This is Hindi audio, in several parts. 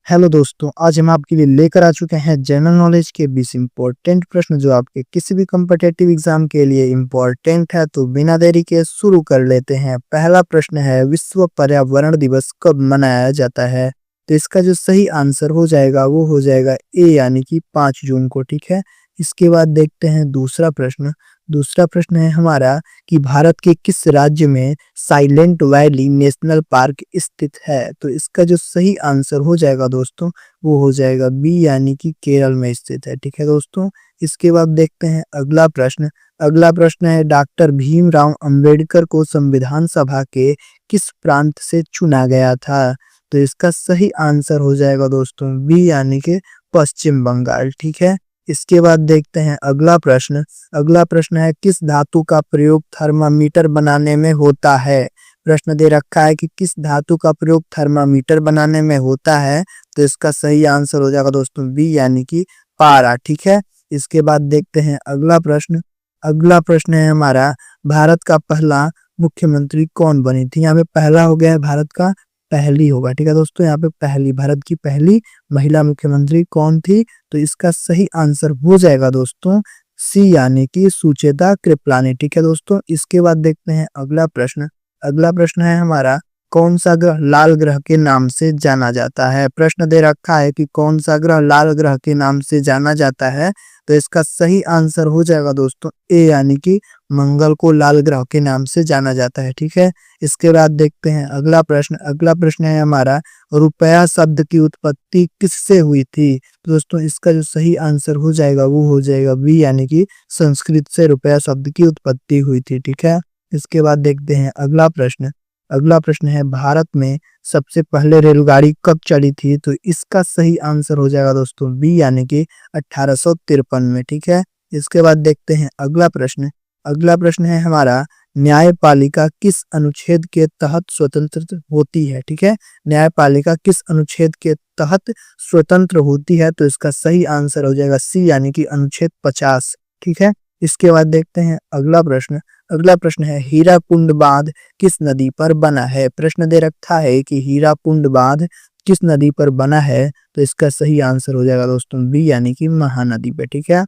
हेलो दोस्तों, आज हम आपके लिए लेकर आ चुके हैं जनरल नॉलेज के 20 इंपॉर्टेंट प्रश्न जो आपके किसी भी कॉम्पिटिटिव एग्जाम के लिए इंपॉर्टेंट है। तो बिना देरी के शुरू कर लेते हैं। पहला प्रश्न है, विश्व पर्यावरण दिवस कब मनाया जाता है? तो इसका जो सही आंसर हो जाएगा वो हो जाएगा ए, यानी कि 5 जून को। ठीक है। इसके बाद देखते हैं दूसरा प्रश्न। दूसरा प्रश्न है हमारा कि भारत के किस राज्य में साइलेंट वैली नेशनल पार्क स्थित है? तो इसका जो सही आंसर हो जाएगा दोस्तों वो हो जाएगा बी, यानी कि केरल में स्थित है। ठीक है दोस्तों। इसके बाद देखते हैं अगला प्रश्न। अगला प्रश्न है, डॉक्टर भीमराव अंबेडकर को संविधान सभा के किस प्रांत से चुना गया था? तो इसका सही आंसर हो जाएगा दोस्तों बी, यानी कि पश्चिम बंगाल। ठीक है। इसके बाद देखते हैं अगला प्रश्न। अगला प्रश्न है, किस धातु का प्रयोग थर्मामीटर बनाने में होता है? प्रश्न दे रखा है कि किस धातु का प्रयोग थर्मामीटर बनाने में होता है। तो इसका सही आंसर हो जाएगा दोस्तों बी, यानी कि पारा। ठीक है। इसके बाद देखते हैं अगला प्रश्न। अगला प्रश्न है हमारा, भारत का पहला मुख्यमंत्री कौन बनी थी? यहाँ पे पहला हो गया है, भारत का पहली होगा। ठीक है दोस्तों, यहाँ पे पहली, भारत की पहली महिला मुख्यमंत्री कौन थी? तो इसका सही आंसर हो जाएगा दोस्तों सी, यानी कि सुचेता कृपलानी। ठीक है दोस्तों। इसके बाद देखते हैं अगला प्रश्न। अगला प्रश्न है हमारा, कौन सा ग्रह लाल ग्रह के नाम से जाना जाता है? प्रश्न दे रखा है कि कौन सा ग्रह लाल ग्रह के नाम से जाना जाता है। तो इसका सही आंसर हो जाएगा दोस्तों ए, यानी कि मंगल को लाल ग्रह के नाम से जाना जाता है। ठीक है। इसके बाद देखते हैं अगला प्रश्न। अगला प्रश्न है हमारा, रुपया शब्द की उत्पत्ति किससे हुई थी? तो दोस्तों इसका जो सही आंसर हो जाएगा वो हो जाएगा बी, यानी कि संस्कृत से रुपया शब्द की उत्पत्ति हुई थी। ठीक है। इसके बाद देखते हैं अगला प्रश्न। अगला प्रश्न है, भारत में सबसे पहले रेलगाड़ी कब चली थी? तो इसका सही आंसर हो जाएगा दोस्तों बी, यानी कि 1853 में। ठीक है। इसके बाद देखते हैं अगला प्रश्न। अगला प्रश्न है हमारा, न्यायपालिका किस अनुच्छेद के तहत स्वतंत्र होती है? ठीक है। न्यायपालिका किस अनुच्छेद के तहत स्वतंत्र होती है? तो इसका सही आंसर हो जाएगा सी, यानी कि अनुच्छेद 50। ठीक है। इसके बाद देखते हैं अगला प्रश्न। अगला प्रश्न है, हीराकुंड बांध किस नदी पर बना है? प्रश्न दे रखा है कि हीराकुंड बांध किस नदी पर बना है। तो इसका सही आंसर हो जाएगा दोस्तों बी, यानी कि महानदी पे। ठीक है।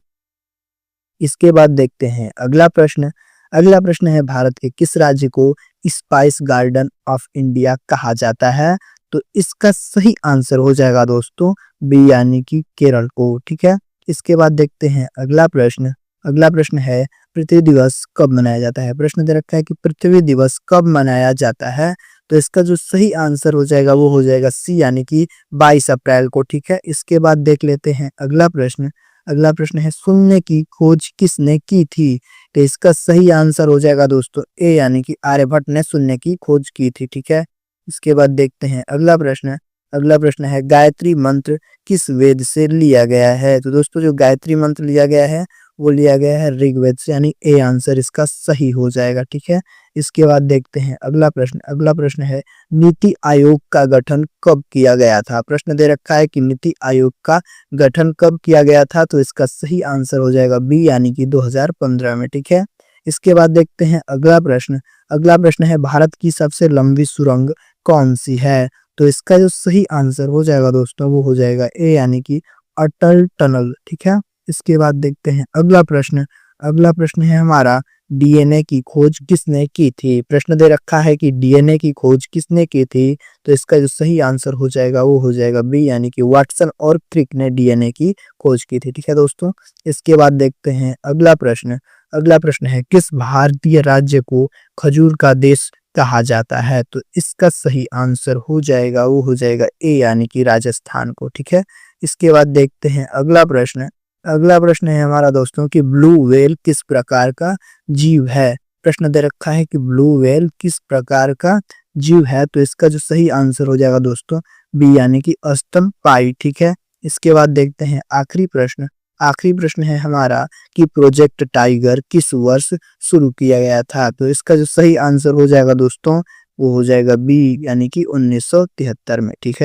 इसके बाद देखते हैं अगला प्रश्न। अगला प्रश्न है, भारत के किस राज्य को स्पाइस गार्डन ऑफ इंडिया कहा जाता है? तो इसका सही आंसर हो जाएगा दोस्तों बी, यानी कि केरल को। ठीक है। इसके बाद देखते हैं अगला प्रश्न। अगला प्रश्न है, पृथ्वी दिवस कब मनाया जाता है? प्रश्न दे रखा है कि पृथ्वी दिवस कब मनाया जाता है। तो इसका जो सही आंसर हो जाएगा वो हो जाएगा सी, यानी कि 22 अप्रैल को। ठीक है। इसके बाद देख लेते हैं अगला प्रश्न। अगला प्रश्न है, शून्य की खोज किसने की थी? तो इसका सही आंसर हो जाएगा दोस्तों ए, यानी कि आर्यभट्ट ने शून्य की खोज की थी। ठीक है। इसके बाद देखते हैं अगला प्रश्न। अगला प्रश्न है, गायत्री मंत्र किस वेद से लिया गया है? तो दोस्तों जो गायत्री मंत्र लिया गया है वो लिया गया है ऋग्वेद से, यानी ए आंसर इसका सही हो जाएगा। ठीक है। इसके बाद देखते हैं अगला प्रश्न। अगला प्रश्न है, नीति आयोग का गठन कब किया गया था? प्रश्न दे रखा है कि नीति आयोग का गठन कब किया गया था। तो इसका सही आंसर हो जाएगा बी, यानी कि 2015 में। ठीक है। इसके बाद देखते हैं अगला प्रश्न। अगला प्रश्न है, भारत की सबसे लंबी सुरंग कौन सी है? तो इसका जो सही आंसर हो जाएगा दोस्तों वो हो जाएगा ए, यानी कि अटल टनल। ठीक है। इसके बाद देखते हैं अगला प्रश्न। अगला प्रश्न है हमारा, डीएनए की खोज किसने की थी? प्रश्न दे रखा है कि डीएनए की खोज किसने की थी। तो इसका जो सही आंसर हो जाएगा वो हो जाएगा बी, यानी कि वाटसन और क्रिक ने डीएनए की खोज की थी। ठीक है दोस्तों। इसके बाद देखते हैं अगला प्रश्न। अगला प्रश्न है, किस भारतीय राज्य को खजूर का देश कहा जाता है? तो इसका सही आंसर हो जाएगा वो हो जाएगा ए, यानी कि राजस्थान को। ठीक है। इसके बाद देखते हैं अगला प्रश्न। अगला प्रश्न है हमारा दोस्तों कि ब्लू व्हेल किस प्रकार का जीव है? प्रश्न दे रखा है कि ब्लू व्हेल किस प्रकार का जीव है। तो इसका जो सही आंसर हो जाएगा दोस्तों बी, यानी कि स्तनपायी। ठीक है। इसके बाद देखते हैं आखिरी प्रश्न। आखिरी प्रश्न है हमारा कि प्रोजेक्ट टाइगर किस वर्ष शुरू किया गया था? तो इसका जो सही आंसर हो जाएगा दोस्तों वो हो जाएगा बी, यानी कि 1973 में। ठीक है।